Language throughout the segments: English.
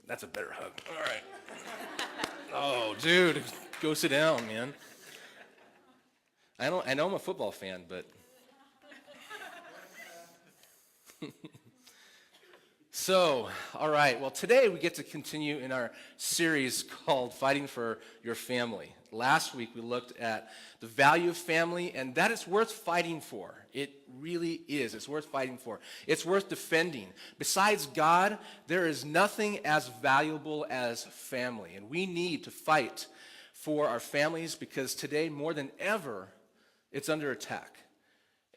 That's a better hug. All right. Oh, dude, go sit down, man. I know I'm a football fan, but so, all right. Well, today we get to continue in our series called Fighting for Your Family. Last week we looked at the value of family, and that it's worth fighting for. It really is. It's worth fighting for. It's worth defending. Besides God, there is nothing as valuable as family, and we need to fight for our families because today, more than ever, it's under attack.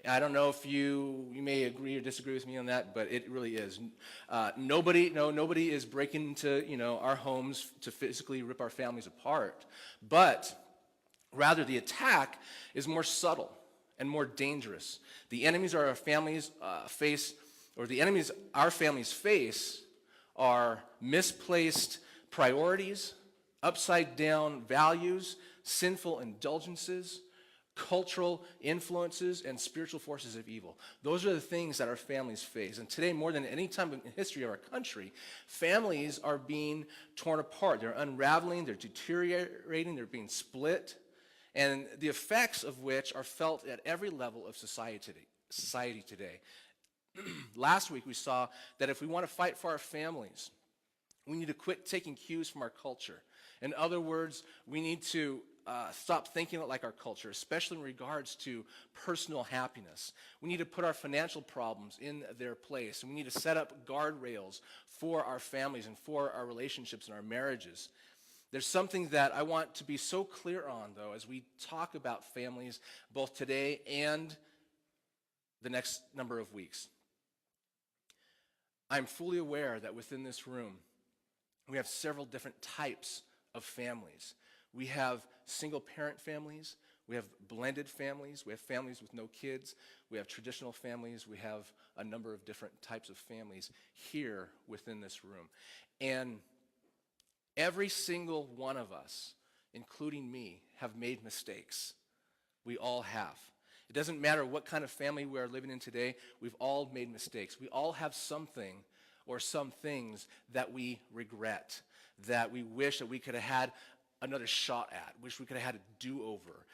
I don't know if you may agree or disagree with me on that, but it really is. Nobody is breaking into our homes to physically rip our families apart, but rather the attack is more subtle and more dangerous. The enemies our families face are misplaced priorities, upside down values, sinful indulgences, cultural influences, and spiritual forces of evil. Those are the things that our families face. And today, more than any time in history of our country, families are being torn apart. They're unraveling, they're deteriorating, they're being split, and the effects of which are felt at every level of society today. Last week, we saw that if we want to fight for our families, we need to quit taking cues from our culture. In other words, we need to stop thinking like our culture, especially in regards to personal happiness. We need to put our financial problems in their place, and we need to set up guardrails for our families and for our relationships and our marriages. There's something that I want to be so clear on, though, as we talk about families both today and the next number of weeks. I'm fully aware that within this room, we have several different types of families. We have single-parent families, we have blended families, we have families with no kids, we have traditional families, we have a number of different types of families here within this room. And every single one of us, including me, have made mistakes. We all have. It doesn't matter what kind of family we are living in today, we've all made mistakes. We all have something or some things that we regret, that we wish that we could have had another shot at, wish we could have had a do-over,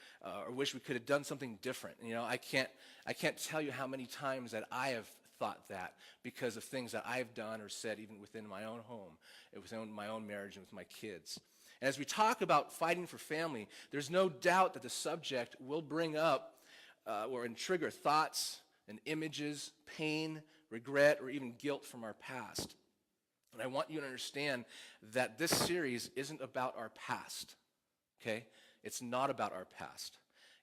or wish we could have done something different. I can't tell you how many times that I have thought that because of things that I've done or said even within my own home, within my own marriage and with my kids. And as we talk about fighting for family, there's no doubt that the subject will bring up and trigger thoughts and images, pain, regret, or even guilt from our past. And I want you to understand that this series isn't about our past, okay? It's not about our past.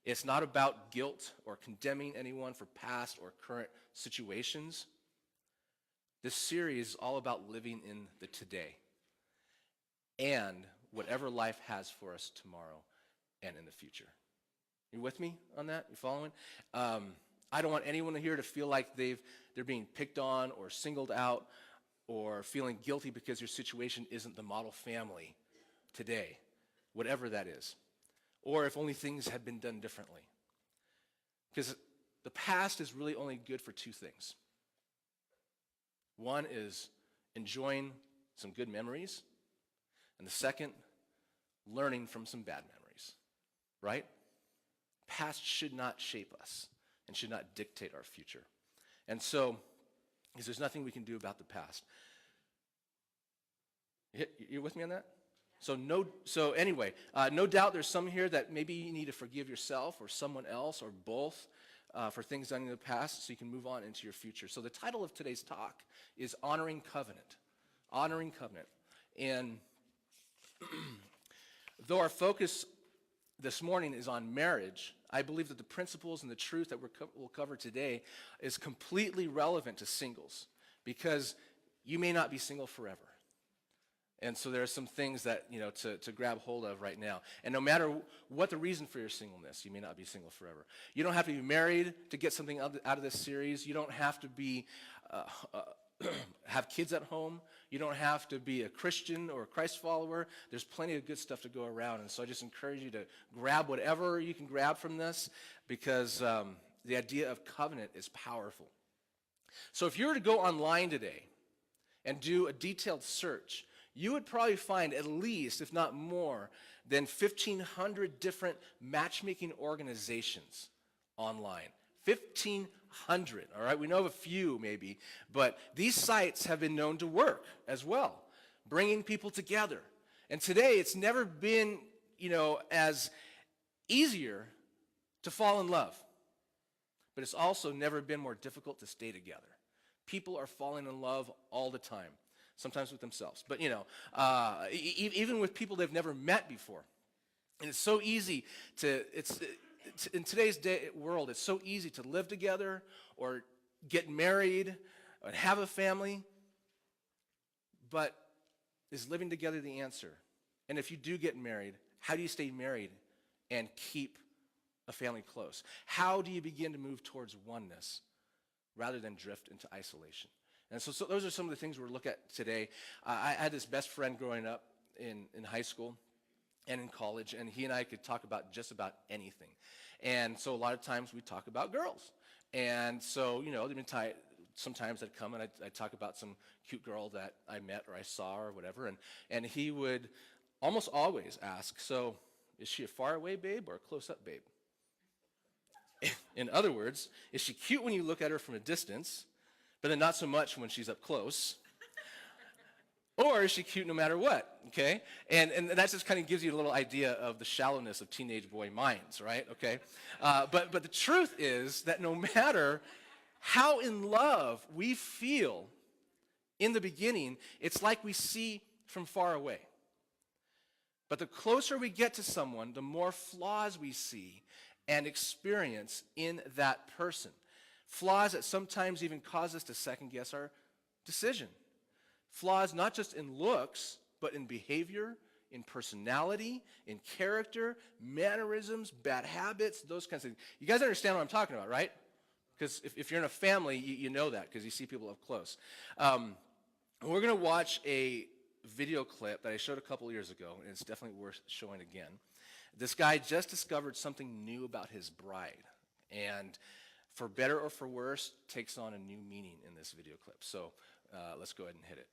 It's not about guilt or condemning anyone for past or current situations. This series is all about living in the today and whatever life has for us tomorrow and in the future. You with me on that? You following? I don't want anyone here to feel like they're being picked on or singled out or feeling guilty because your situation isn't the model family today, whatever that is, or if only things had been done differently. Because the past is really only good for two things. One is enjoying some good memories, and the second, learning from some bad memories, right? Past should not shape us and should not dictate our future. And so, because there's nothing we can do about the past. You with me on that? So anyway, no doubt there's some here that maybe you need to forgive yourself or someone else or both for things done in the past so you can move on into your future. So the title of today's talk is Honoring Covenant. Honoring Covenant. And though our focus this morning is on marriage, I believe that the principles and the truth that we'll cover today is completely relevant to singles because you may not be single forever. And so there are some things that, to grab hold of right now. And no matter what the reason for your singleness, you may not be single forever. You don't have to be married to get something out of this series. You don't have to be have kids at home. You don't have to be a Christian or a Christ follower. There's plenty of good stuff to go around. And so I just encourage you to grab whatever you can grab from this because the idea of covenant is powerful. So if you were to go online today and do a detailed search, you would probably find at least, if not more, than 1,500 different matchmaking organizations online. 1,500, all right? We know of a few maybe, but these sites have been known to work as well, bringing people together. And today, it's never been, as easier to fall in love, but it's also never been more difficult to stay together. People are falling in love all the time, sometimes with themselves, but even with people they've never met before. And it's so easy in today's world, it's so easy to live together or get married or have a family, but is living together the answer? And if you do get married, how do you stay married and keep a family close? How do you begin to move towards oneness rather than drift into isolation? And so those are some of the things we're looking at today. I had this best friend growing up in high school and in college, and he and I could talk about just about anything. And so a lot of times we talk about girls. And so, sometimes I'd come and I'd talk about some cute girl that I met or I saw or whatever, and he would almost always ask, so is she a faraway babe or a close-up babe? In other words, is she cute when you look at her from a distance, but then not so much when she's up close? Or is she cute no matter what, okay? And that just kind of gives you a little idea of the shallowness of teenage boy minds, right, okay? But the truth is that no matter how in love we feel in the beginning, it's like we see from far away. But the closer we get to someone, the more flaws we see and experience in that person. Flaws that sometimes even cause us to second guess our decision. Flaws not just in looks, but in behavior, in personality, in character, mannerisms, bad habits, those kinds of things. You guys understand what I'm talking about, right? Because if you're in a family, you know that because you see people up close. We're going to watch a video clip that I showed a couple years ago, and it's definitely worth showing again. This guy just discovered something new about his bride, and for better or for worse, takes on a new meaning in this video clip. So let's go ahead and hit it.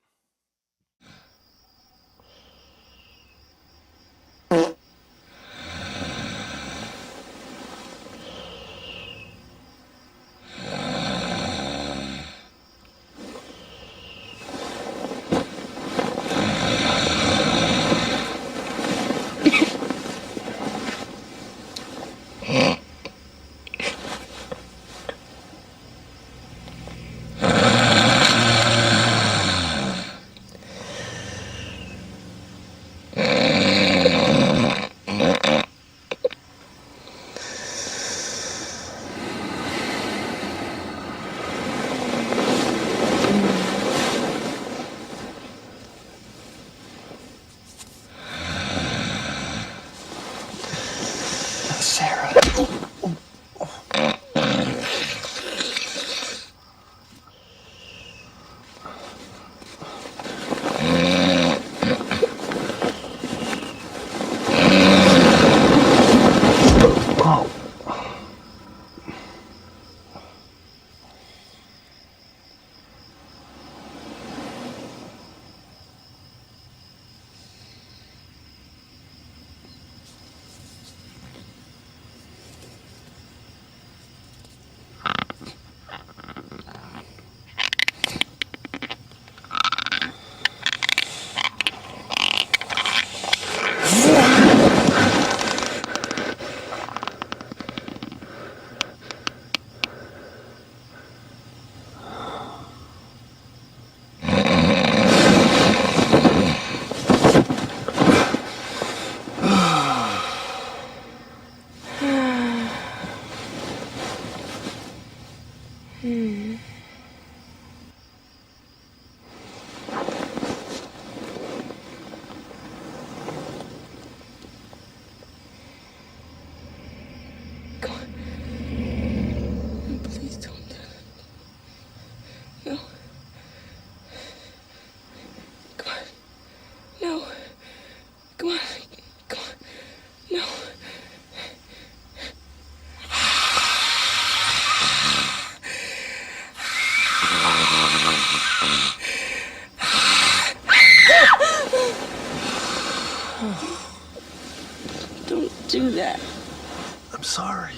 sorry.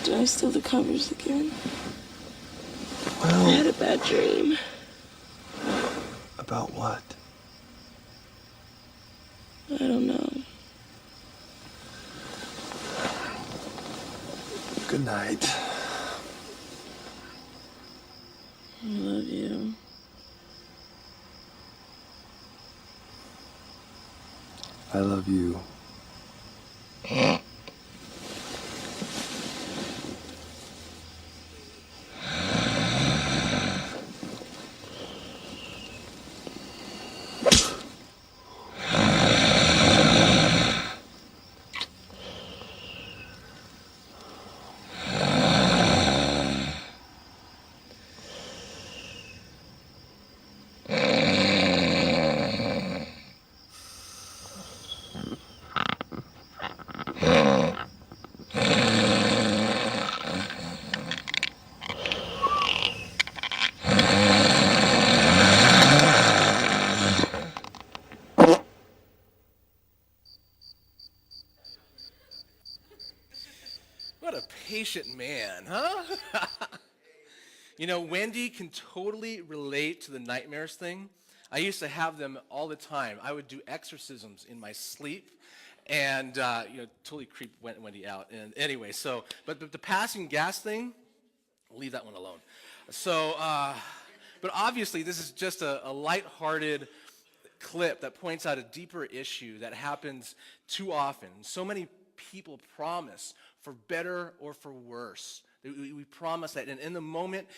Did I steal the covers again? Well, I had a bad dream. about what? I don't know. Good night. I love you. I love you. What a patient man, huh? You know, Wendy can totally relate to the nightmares thing. I used to have them all the time. I would do exorcisms in my sleep and, totally creep Wendy out. And anyway, but the passing gas thing, we'll leave that one alone. So, but obviously this is just a lighthearted clip that points out a deeper issue that happens too often. So many people promise for better or for worse. We promise that, and in the moment,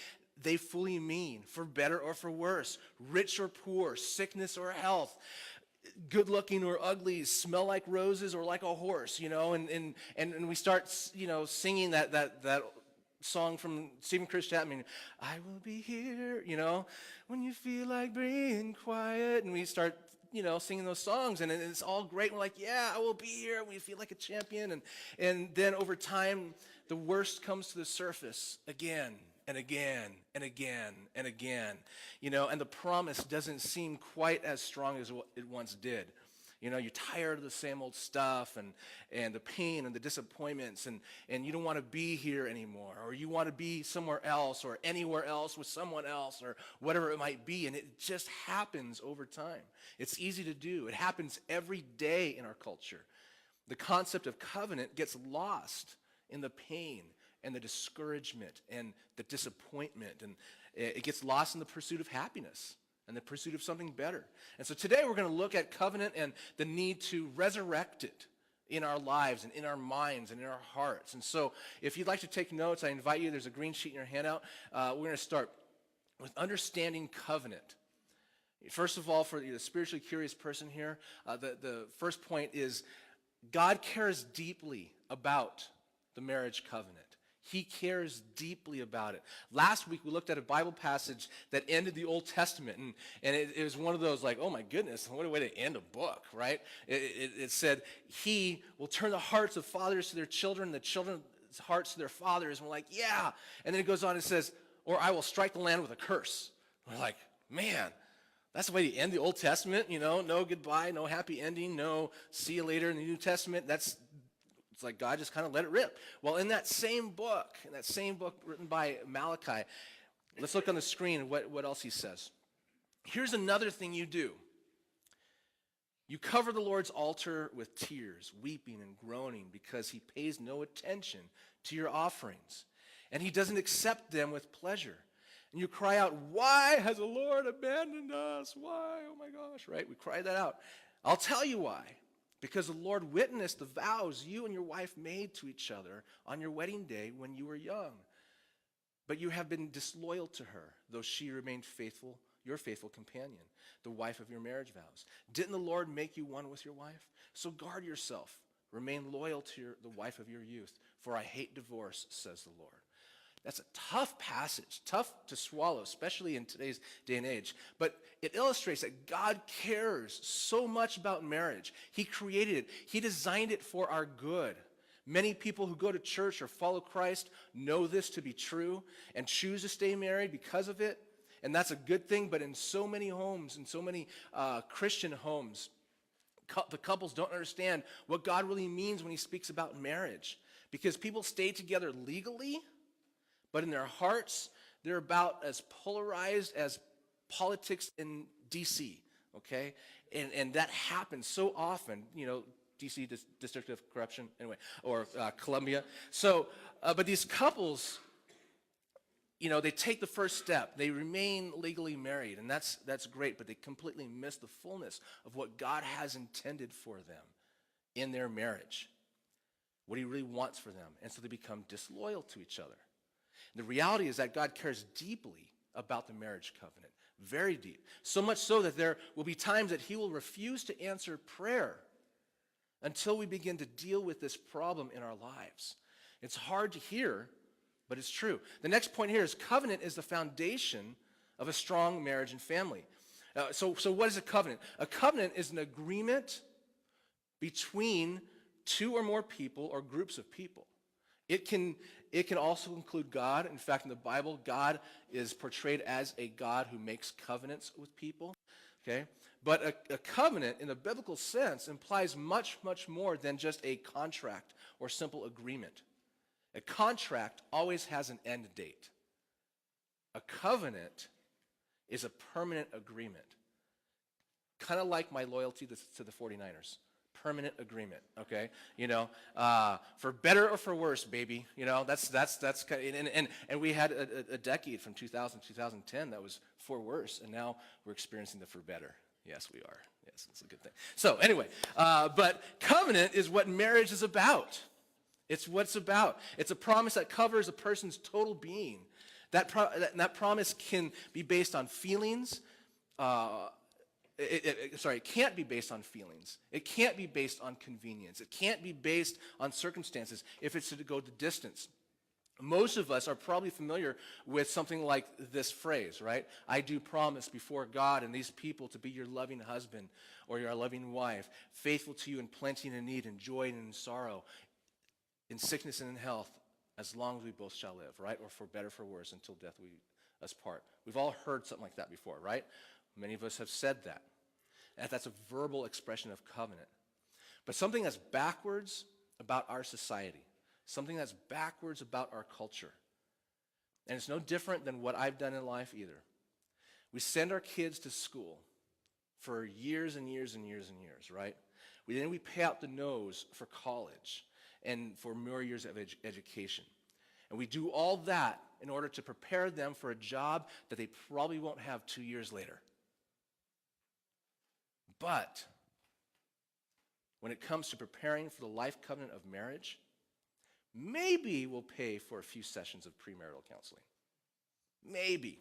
they fully mean for better or for worse, rich or poor, sickness or health, good looking or ugly, smell like roses or like a horse, and we start, singing that song from Stephen Chris Chapman, I will be here, when you feel like being quiet, and we start singing those songs, and it's all great. We're like, yeah, I will be here. We feel like a champion, and then over time, the worst comes to the surface again and again and again and again, and the promise doesn't seem quite as strong as it once did. You're tired of the same old stuff and the pain and the disappointments, and you don't want to be here anymore, or you want to be somewhere else or anywhere else with someone else or whatever it might be, and it just happens over time. It's easy to do. It happens every day in our culture. The concept of covenant gets lost in the pain and the discouragement and the disappointment, and it gets lost in the pursuit of happiness and the pursuit of something better. And so today we're going to look at covenant and the need to resurrect it in our lives and in our minds and in our hearts. And so if you'd like to take notes, I invite you. There's a green sheet in your handout. We're going to start with understanding covenant. First of all, for the spiritually curious person here, the first point is God cares deeply about the marriage covenant. He cares deeply about it. Last week, we looked at a Bible passage that ended the Old Testament, and it was one of those like, oh my goodness, what a way to end a book, right? It said, he will turn the hearts of fathers to their children, the children's hearts to their fathers, and we're like, yeah. And then it goes on and says, or I will strike the land with a curse. We're like, man, that's the way to end the Old Testament, no goodbye, no happy ending, no see you later in the New Testament. It's like God just kind of let it rip. Well, in that same book written by Malachi, let's look on the screen at what else he says. Here's another thing you do. You cover the Lord's altar with tears, weeping and groaning, because he pays no attention to your offerings, and he doesn't accept them with pleasure. And you cry out, why has the Lord abandoned us? Why? Oh my gosh, right? We cry that out. I'll tell you why. Because the Lord witnessed the vows you and your wife made to each other on your wedding day when you were young. But you have been disloyal to her, though she remained faithful, your faithful companion, the wife of your marriage vows. Didn't the Lord make you one with your wife? So guard yourself. Remain loyal to the wife of your youth, for I hate divorce, says the Lord. That's a tough passage, tough to swallow, especially in today's day and age. But it illustrates that God cares so much about marriage. He created it. He designed it for our good. Many people who go to church or follow Christ know this to be true and choose to stay married because of it. And that's a good thing. But in so many homes, in so many Christian homes, The couples don't understand what God really means when he speaks about marriage, because people stay together legally, but in their hearts, they're about as polarized as politics in D.C., okay? And that happens so often, D.C., District of Corruption, anyway, or Columbia. So, but these couples, they take the first step. They remain legally married, and that's great, but they completely miss the fullness of what God has intended for them in their marriage, what he really wants for them, and so they become disloyal to each other. And the reality is that God cares deeply about the marriage covenant, very deep, so much so that there will be times that he will refuse to answer prayer until we begin to deal with this problem in our lives. It's hard to hear, but it's true. The next point here is covenant is the foundation of a strong marriage and family. So what is a covenant? A covenant is an agreement between two or more people or groups of people. It can also include God. In fact, in the Bible, God is portrayed as a God who makes covenants with people. Okay? But a covenant in a biblical sense implies much, much more than just a contract or simple agreement. A contract always has an end date. A covenant is a permanent agreement. Kind of like my loyalty to the 49ers. Permanent agreement, okay? For better or for worse, baby. That's kind of, and we had a decade from 2000 to 2010 that was for worse, and now we're experiencing the for better. Yes, we are. Yes, it's a good thing. So anyway, but covenant is what marriage is about. It's what it's about. It's a promise that covers a person's total being. That promise can be based on feelings. It can't be based on feelings. It can't be based on convenience. It can't be based on circumstances if it's to go the distance. Most of us are probably familiar with something like this phrase, right? I do promise before God and these people to be your loving husband or your loving wife, faithful to you in plenty and in need, in joy and in sorrow, in sickness and in health, as long as we both shall live, right? Or for better, for worse, until death we us part. We've all heard something like that before, right? Many of us have said that. And that's a verbal expression of covenant. But something that's backwards about our society, something that's backwards about our culture, and it's no different than what I've done in life either. We send our kids to school for years and years and years and years, right? Then we pay out the nose for college and for more years of education. And we do all that in order to prepare them for a job that they probably won't have 2 years later. But when it comes to preparing for the life covenant of marriage, maybe we'll pay for a few sessions of premarital counseling. Maybe.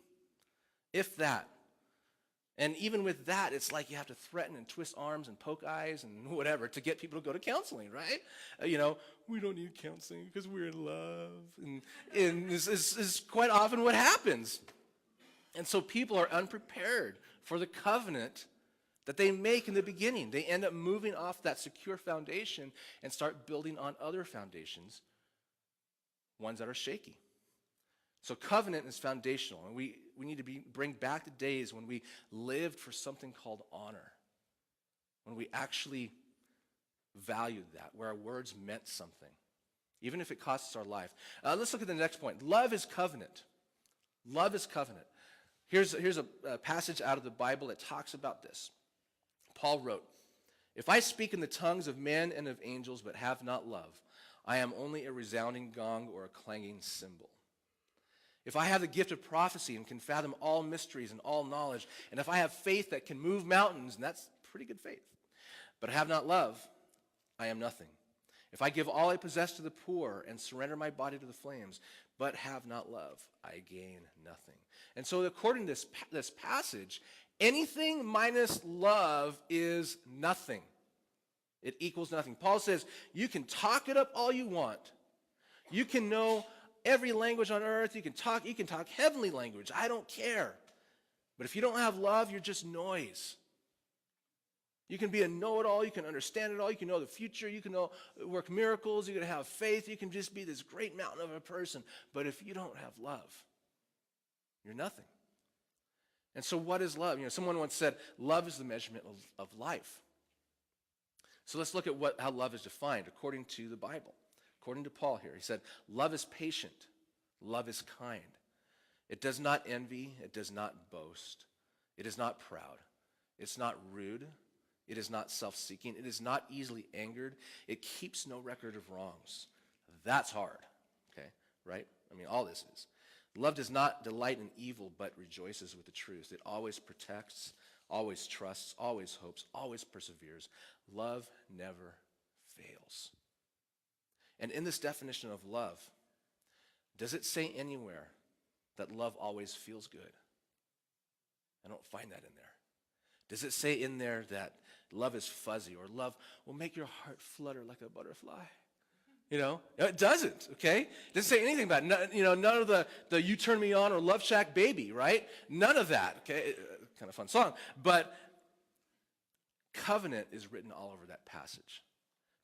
If that. And even with that, it's like you have to threaten and twist arms and poke eyes and whatever to get people to go to counseling, right? We don't need counseling because we're in love. And this is quite often what happens. And so people are unprepared for the covenant that they make in the beginning. They end up moving off that secure foundation and start building on other foundations, ones that are shaky. So covenant is foundational, and we need to bring back the days when we lived for something called honor, when we actually valued that, where our words meant something, even if it costs us our life. Let's look at the next point. Love is covenant. Love is covenant. Here's a passage out of the Bible that talks about this. Paul wrote, "If I speak in the tongues of men and of angels but have not love, I am only a resounding gong or a clanging cymbal. If I have the gift of prophecy and can fathom all mysteries and all knowledge, and if I have faith that can move mountains," and that's pretty good faith, "but have not love, I am nothing. If I give all I possess to the poor and surrender my body to the flames, but have not love, I gain nothing." And so according to this passage, anything minus love is nothing. It equals nothing. Paul says, you can talk it up all you want. You can know every language on earth. You can talk heavenly language. I don't care. But if you don't have love, you're just noise. You can be a know-it-all. You can understand it all. You can know the future. You can work miracles. You can have faith. You can just be this great mountain of a person. But if you don't have love, you're nothing. And so what is love? Someone once said, love is the measurement of life. So let's look at how love is defined according to the Bible. According to Paul here, he said, love is patient. Love is kind. It does not envy. It does not boast. It is not proud. It's not rude. It is not self-seeking. It is not easily angered. It keeps no record of wrongs. That's hard, okay, right? I mean, all this is. Love does not delight in evil, but rejoices with the truth. It always protects, always trusts, always hopes, always perseveres. Love never fails. And in this definition of love, does it say anywhere that love always feels good? I don't find that in there. Does it say in there that love is fuzzy or love will make your heart flutter like a butterfly? You know, no, it doesn't, okay? It doesn't say anything about it. None of the you turn me on or Love Shack Baby, right? None of that, okay? Kind of fun song. But covenant is written all over that passage.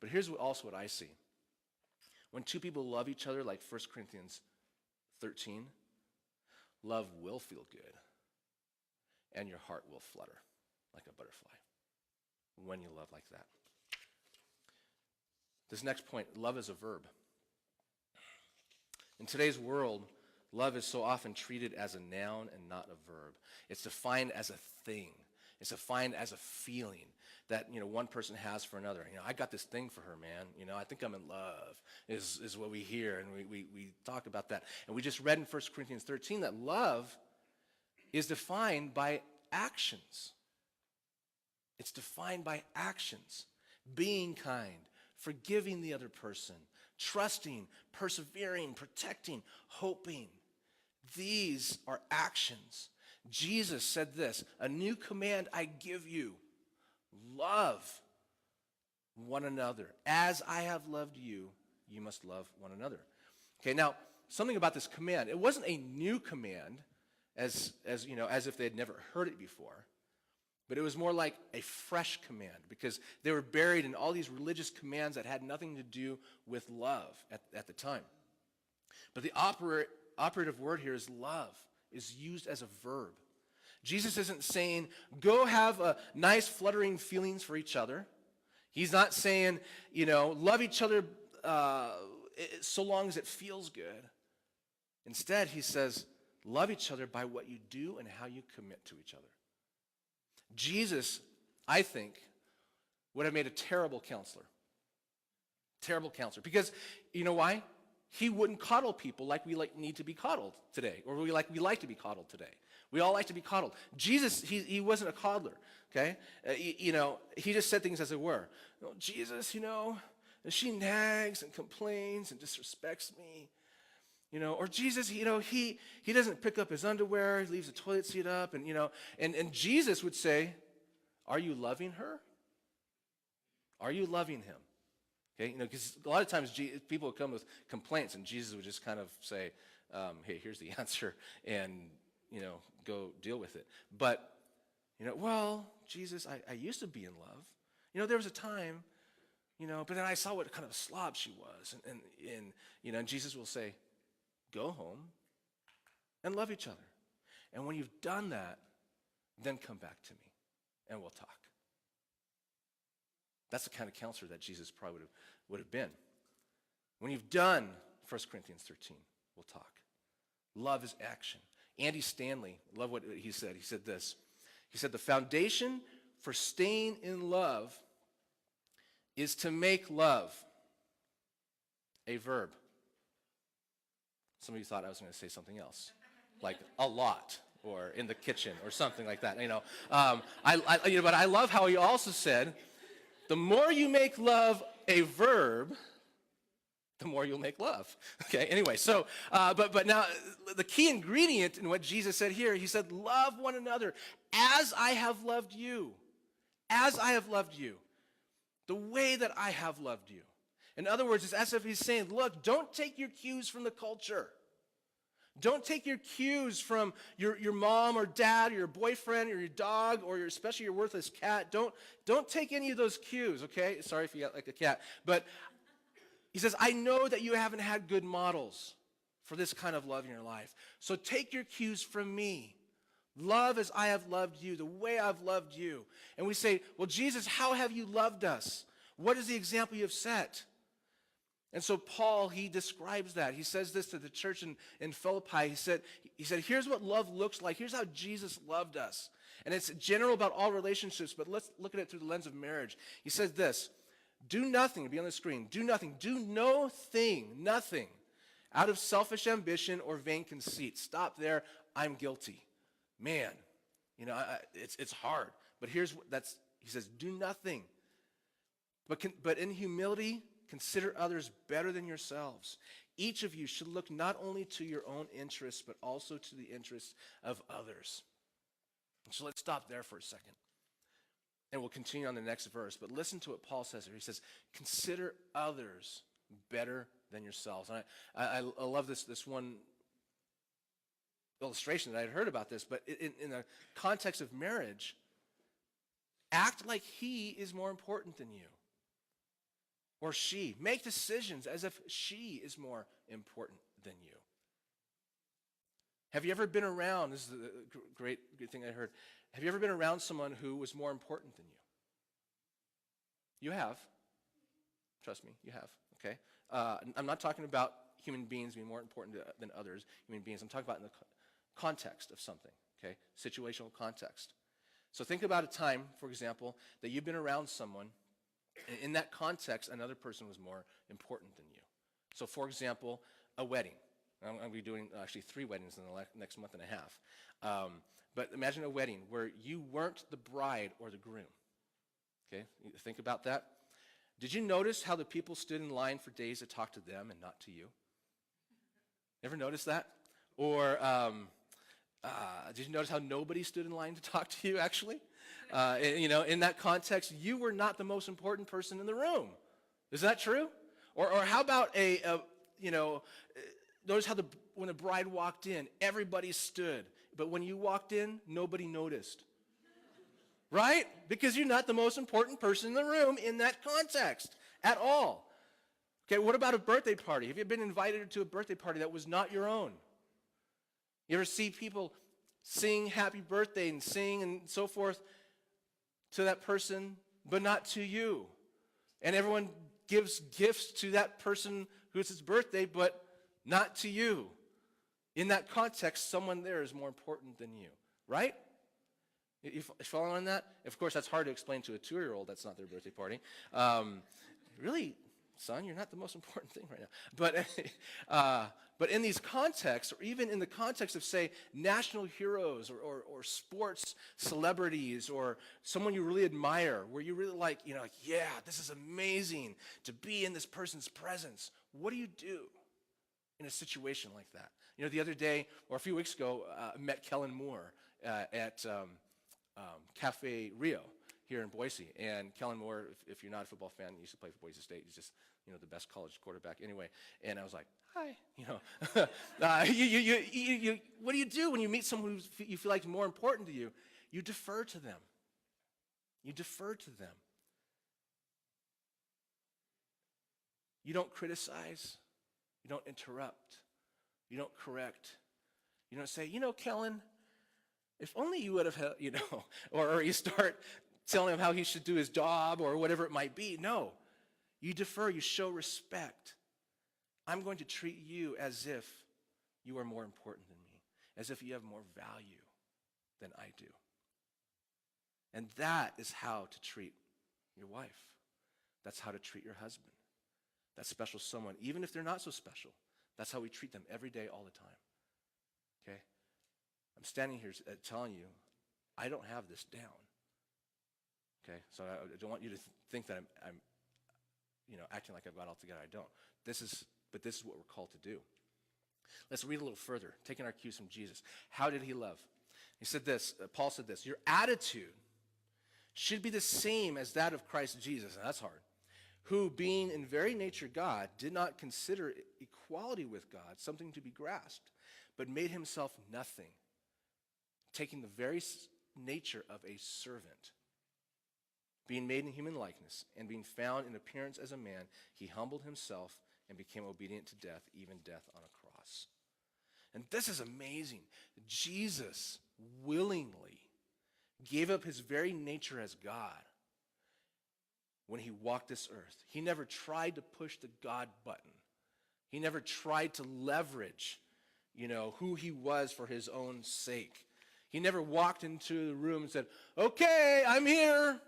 But here's also what I see. When two people love each other, like 1 Corinthians 13, love will feel good, and your heart will flutter like a butterfly when you love like that. This next point, love is a verb. In today's world, love is so often treated as a noun and not a verb. It's defined as a thing. It's defined as a feeling that, one person has for another. I got this thing for her, man. I think I'm in love is what we hear, and we talk about that. And we just read in 1 Corinthians 13 that love is defined by actions. It's defined by actions. Being kind, forgiving the other person, trusting, persevering, protecting, hoping. These are actions. Jesus said this, a new command I give you, love one another. As I have loved you, you must love one another. Okay, now, something about this command. It wasn't a new command as if they had never heard it before. But it was more like a fresh command because they were buried in all these religious commands that had nothing to do with love at the time. But the operative word here is love, is used as a verb. Jesus isn't saying, go have a nice fluttering feelings for each other. He's not saying, love each other so long as it feels good. Instead, he says, love each other by what you do and how you commit to each other. Jesus, I think, would have made a terrible counselor. Terrible counselor. Because, you know why? He wouldn't coddle people like we need to be coddled today, or we like to be coddled today. We all like to be coddled. Jesus, he wasn't a coddler, okay? He just said things as it were. Jesus, she nags and complains and disrespects me. Or Jesus, he doesn't pick up his underwear, he leaves the toilet seat up, and Jesus would say, are you loving her? Are you loving him? Okay, because a lot of times people would come with complaints, and Jesus would just kind of say, hey, here's the answer, and, go deal with it. But, well, Jesus, I used to be in love. There was a time, but then I saw what kind of a slob she was, and Jesus will say, go home and love each other. And when you've done that, then come back to me and we'll talk. That's the kind of counselor that Jesus probably would have been. When you've done 1 Corinthians 13, we'll talk. Love is action. Andy Stanley, love what he said. He said this. He said, the foundation for staying in love is to make love a verb. Some of you thought I was going to say something else, like a lot, or in the kitchen, or something like that. But I love how he also said, the more you make love a verb, the more you'll make love. Okay. Anyway, so but now the key ingredient in what Jesus said here, he said, love one another as I have loved you, as I have loved you, the way that I have loved you. In other words, it's as if he's saying, look, don't take your cues from the culture. Don't take your cues from your mom or dad or your boyfriend or your dog or especially your worthless cat. Don't take any of those cues, okay? Sorry if you got like a cat. But he says, I know that you haven't had good models for this kind of love in your life. So take your cues from me. Love as I have loved you, the way I've loved you. And we say, well, Jesus, how have you loved us? What is the example you have set? And so Paul, he describes that. He says this to the church in Philippi. He said, here's what love looks like. Here's how Jesus loved us. And it's general about all relationships, but let's look at it through the lens of marriage. He says this, do nothing, be on the screen, do nothing, do nothing out of selfish ambition or vain conceit. Stop there, I'm guilty. Man, it's hard. But he says, do nothing. But in humility, consider others better than yourselves. Each of you should look not only to your own interests, but also to the interests of others. So let's stop there for a second. And we'll continue on the next verse. But listen to what Paul says here. He says, consider others better than yourselves. And I love this one illustration that I had heard about this. But in the context of marriage, act like he is more important than you. Or she. Make decisions as if she is more important than you. Have you ever been around, this is a great thing I heard, have you ever been around someone who was more important than you? You have. Trust me, you have, okay? I'm not talking about human beings being more important than others, human beings. I'm talking about in the context of something, okay? Situational context. So think about a time, for example, that you've been around someone, and in that context, another person was more important than you. So for example, a wedding. I'm going to be doing actually 3 weddings in the next month and a half. But imagine a wedding where you weren't the bride or the groom. Okay, think about that. Did you notice how the people stood in line for days to talk to them and not to you? Ever notice that? Or did you notice how nobody stood in line to talk to you, actually? In that context, you were not the most important person in the room. Is that true? Or how about notice how when the bride walked in, everybody stood. But when you walked in, nobody noticed. Right? Because you're not the most important person in the room in that context at all. Okay, what about a birthday party? Have you been invited to a birthday party that was not your own? You ever see people sing happy birthday and sing and so forth to that person, but not to you? And everyone gives gifts to that person who's his birthday, but not to you. In that context, someone there is more important than you, right? You following on that? Of course, that's hard to explain to a 2-year-old. That's not their birthday party. Really, son, you're not the most important thing right now. But in these contexts, or even in the context of, say, national heroes or sports celebrities or someone you really admire, where you really like, yeah, this is amazing to be in this person's presence. What do you do in a situation like that? The other day, or a few weeks ago, I met Kellen Moore at Cafe Rio here in Boise. And Kellen Moore, if you're not a football fan, he used to play for Boise State. He's just, the best college quarterback anyway. And I was like, hi, what do you do when you meet someone who you feel like is more important to you? You defer to them. You defer to them. You don't criticize. You don't interrupt. You don't correct. You don't say, Kellen, if only you would have, or you start telling him how he should do his job or whatever it might be. No, you defer, you show respect. I'm going to treat you as if you are more important than me, as if you have more value than I do. And that is how to treat your wife. That's how to treat your husband. That special someone, even if they're not so special. That's how we treat them every day, all the time. Okay? I'm standing here telling you, I don't have this down. Okay? So I don't want you to think that I'm acting like I've got it all together. I don't. But this is what we're called to do. Let's read a little further, taking our cues from Jesus. How did he love? He said this, Paul said this, your attitude should be the same as that of Christ Jesus. And that's hard. Who, being in very nature God, did not consider equality with God something to be grasped, but made himself nothing, taking the very nature of a servant. Being made in human likeness, and being found in appearance as a man, he humbled himself and became obedient to death, even death on a cross. And this is amazing. Jesus willingly gave up his very nature as God when he walked this earth. He never tried to push the God button. He never tried to leverage, who he was for his own sake. He never walked into the room and said, okay, I'm here.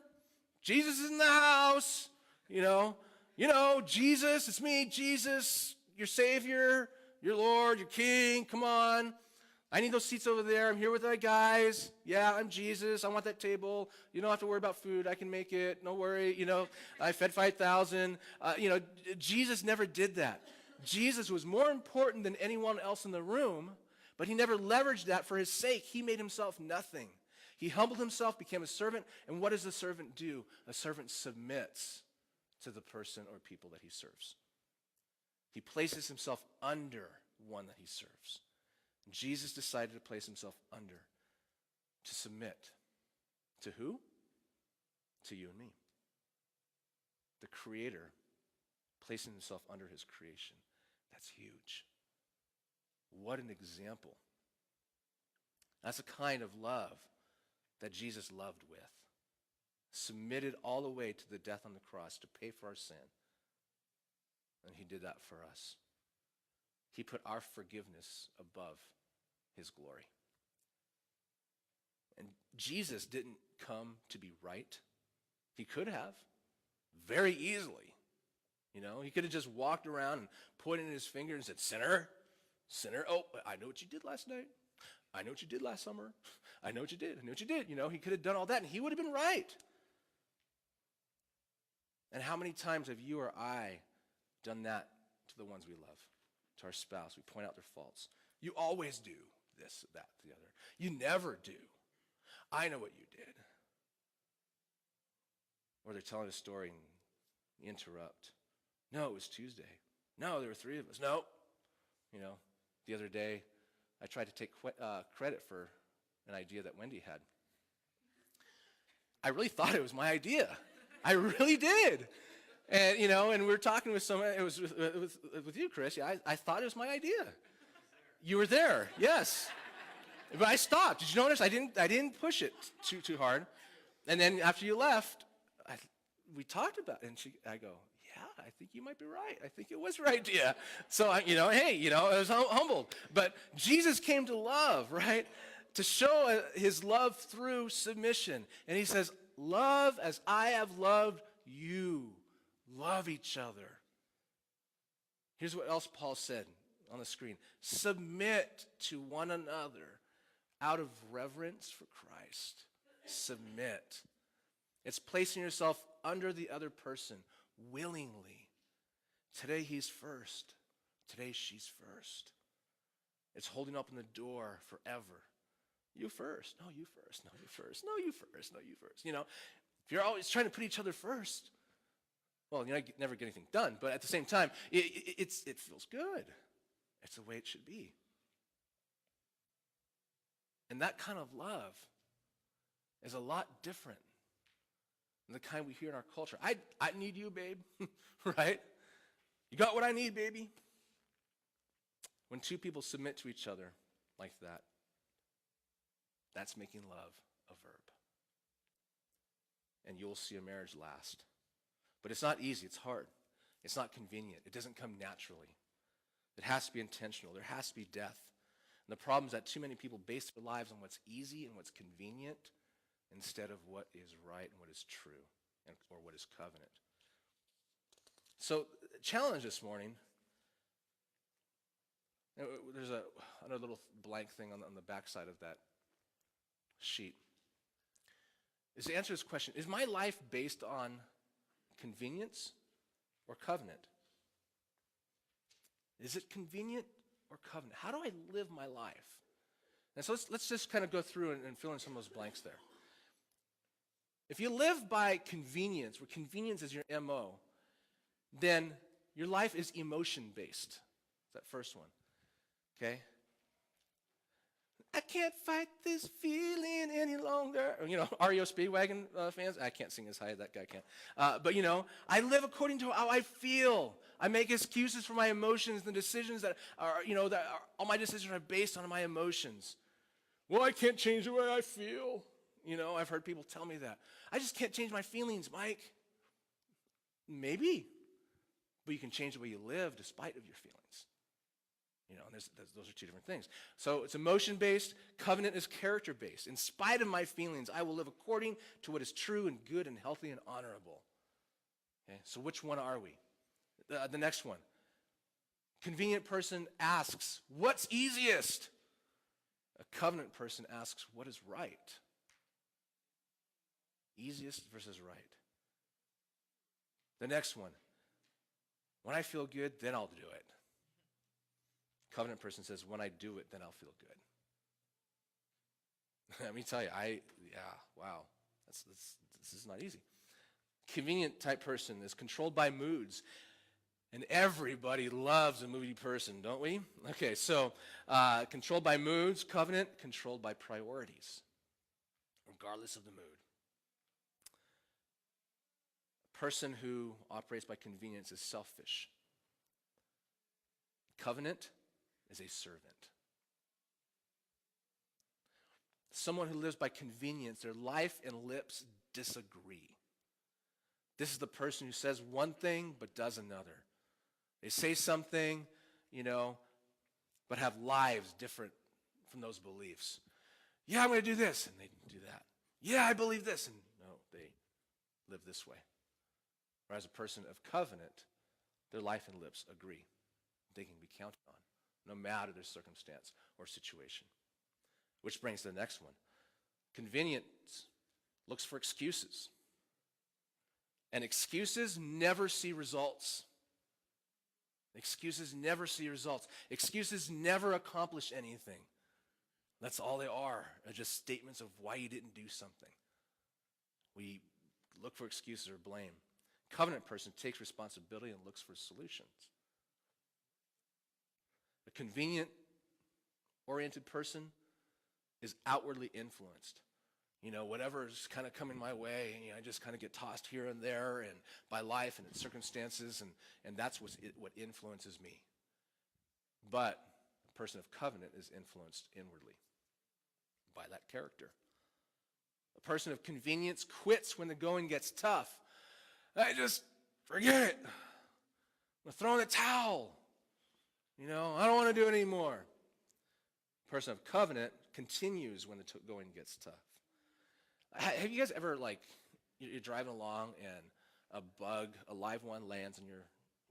Jesus is in the house. Jesus, it's me, Jesus, your Savior, your Lord, your King. Come on. I need those seats over there. I'm here with my guys. Yeah, I'm Jesus. I want that table. You don't have to worry about food. I can make it. No worry. I fed 5,000. Jesus never did that. Jesus was more important than anyone else in the room, but he never leveraged that for his sake. He made himself nothing. He humbled himself, became a servant, and what does a servant do? A servant submits to the person or people that he serves. He places himself under one that he serves. Jesus decided to place himself under, to submit. To who? To you and me. The Creator placing himself under his creation. That's huge. What an example. That's the kind of love that Jesus loved with. Submitted all the way to the death on the cross to pay for our sin. And he did that for us. He put our forgiveness above his glory. And Jesus didn't come to be right. He could have, very easily. He could have just walked around and pointed his finger and said, sinner, sinner. Oh, I know what you did last night. I know what you did last summer. I know what you did. I know what you did. He could have done all that, and he would have been right. And how many times have you or I done that to the ones we love, to our spouse? We point out their faults. You always do this, that, the other. You never do. I know what you did. Or they're telling a story and you interrupt. No, it was Tuesday. No, there were 3 of us. No. The other day, I tried to take credit for an idea that Wendy had. I really thought it was my idea. I really did. And, and we were talking with someone, it was with you, Chris. Yeah, I thought it was my idea. You were there, yes. But I stopped. Did you notice? I didn't push it too hard. And then after you left, we talked about it. And I go, yeah, I think you might be right. I think it was your idea. So, I was humbled. But Jesus came to love, right? To show his love through submission. And he says, love as I have loved you. Love each other. Here's what else Paul said on the screen. Submit to one another out of reverence for Christ. Submit. It's placing yourself under the other person willingly. Today he's first. Today she's first. It's holding open the door forever. You first. No, you first. No, you first. No, you first. No, you first. If you're always trying to put each other first, well, you never get anything done. But at the same time, it feels good. It's the way it should be. And that kind of love is a lot different than the kind we hear in our culture. I need you, babe. Right? You got what I need, baby. When 2 people submit to each other like that, that's making love a verb. And you'll see a marriage last. But it's not easy. It's hard. It's not convenient. It doesn't come naturally. It has to be intentional. There has to be death. And the problem is that too many people base their lives on what's easy and what's convenient instead of what is right and what is true or what is covenant. So, challenge this morning. There's another little blank thing on the back side of that sheet. Is to answer this question, is my life based on convenience or covenant? Is it convenient or covenant? How do I live my life? And so let's just kind of go through and fill in some of those blanks there. If you live by convenience, where convenience is your MO, then your life is emotion-based. That first one. Okay? I can't fight this feeling any longer. REO Speedwagon fans, I can't sing as high as that guy can. But I live according to how I feel. I make excuses for my emotions, the decisions that are, all my decisions are based on my emotions. Well, I can't change the way I feel. I've heard people tell me that. I just can't change my feelings, Mike. Maybe. But you can change the way you live despite of your feelings. And those are two different things. So it's emotion-based. Covenant is character-based. In spite of my feelings, I will live according to what is true and good and healthy and honorable. Okay, so which one are we? The next one. Convenient person asks, what's easiest? A covenant person asks, what is right? Easiest versus right. The next one. When I feel good, then I'll do it. Covenant person says, when I do it, then I'll feel good. Let me tell you, wow, this is not easy. Convenient type person is controlled by moods. And everybody loves a moody person, don't we? Okay, so controlled by moods, covenant, controlled by priorities, regardless of the mood. A person who operates by convenience is selfish. Covenant is a servant. Someone who lives by convenience, their life and lips disagree. This is the person who says one thing but does another. They say something, but have lives different from those beliefs. Yeah, I'm going to do this, and they do that. Yeah, I believe this, and no, they live this way. Whereas a person of covenant, their life and lips agree. They can be counted on, no matter their circumstance or situation. Which brings to the next one. Convenience looks for excuses. And excuses never see results. Excuses never see results. Excuses never accomplish anything. That's all they are just statements of why you didn't do something. We look for excuses or blame. Covenant person takes responsibility and looks for solutions. A convenient-oriented person is outwardly influenced. Whatever is kind of coming my way, I just kind of get tossed here and there and by life and its circumstances, and that's what influences me. But a person of covenant is influenced inwardly by that character. A person of convenience quits when the going gets tough. I just forget it. I'm throw in the towel. I don't want to do it anymore. A person of covenant continues when the going gets tough. Have you guys ever, you're driving along and a live one lands on your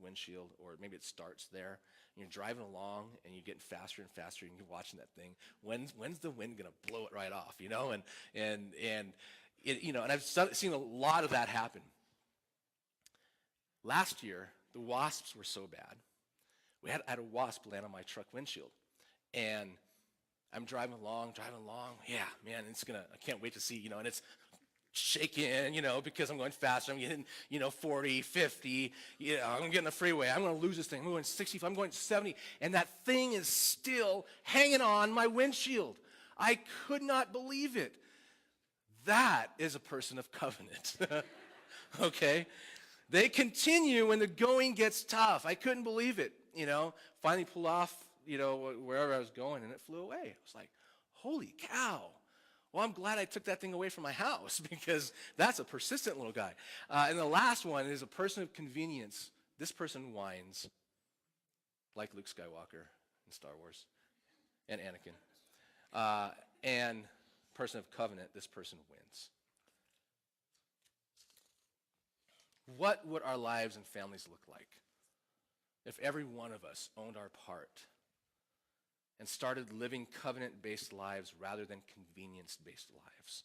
windshield, or maybe it starts there, and you're driving along and you're getting faster and faster, and you're watching that thing. When's the wind going to blow it right off, And I've seen a lot of that happen. Last year, the wasps were so bad. I had a wasp land on my truck windshield, and I'm driving along. Yeah, man, I can't wait to see, and it's shaking, because I'm going faster. I'm getting, 40, 50. I'm getting the freeway. I'm going to lose this thing. I'm going 65. I'm going 70. And that thing is still hanging on my windshield. I could not believe it. That is a person of covenant. Okay? They continue when the going gets tough. I couldn't believe it, Finally pulled off, wherever I was going, and it flew away. I was like, holy cow. Well, I'm glad I took that thing away from my house, because that's a persistent little guy. And the last one is a person of convenience. This person whines like Luke Skywalker in Star Wars and Anakin. And person of covenant, this person wins. What would our lives and families look like if every one of us owned our part and started living covenant-based lives rather than convenience-based lives?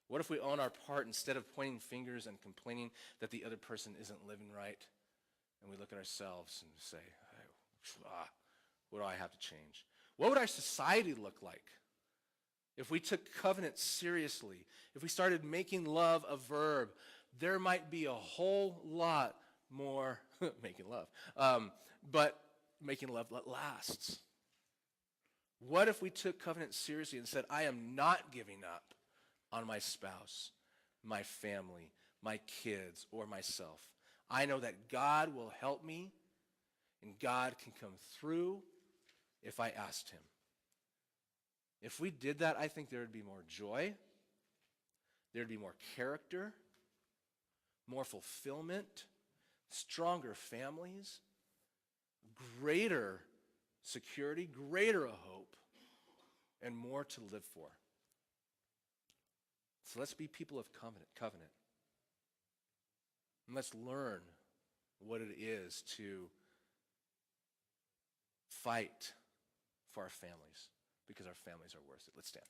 What if we own our part instead of pointing fingers and complaining that the other person isn't living right, and we look at ourselves and say, what do I have to change? What would our society look like if we took covenant seriously? If we started making love a verb? There might be a whole lot more making love, but making love that lasts. What if we took covenant seriously and said, I am not giving up on my spouse, my family, my kids, or myself. I know that God will help me, and God can come through if I asked him. If we did that, I think there would be more joy, there would be more character, more fulfillment, stronger families, greater security, greater hope, and more to live for. So let's be people of covenant. And let's learn what it is to fight for our families, because our families are worth it. Let's stand.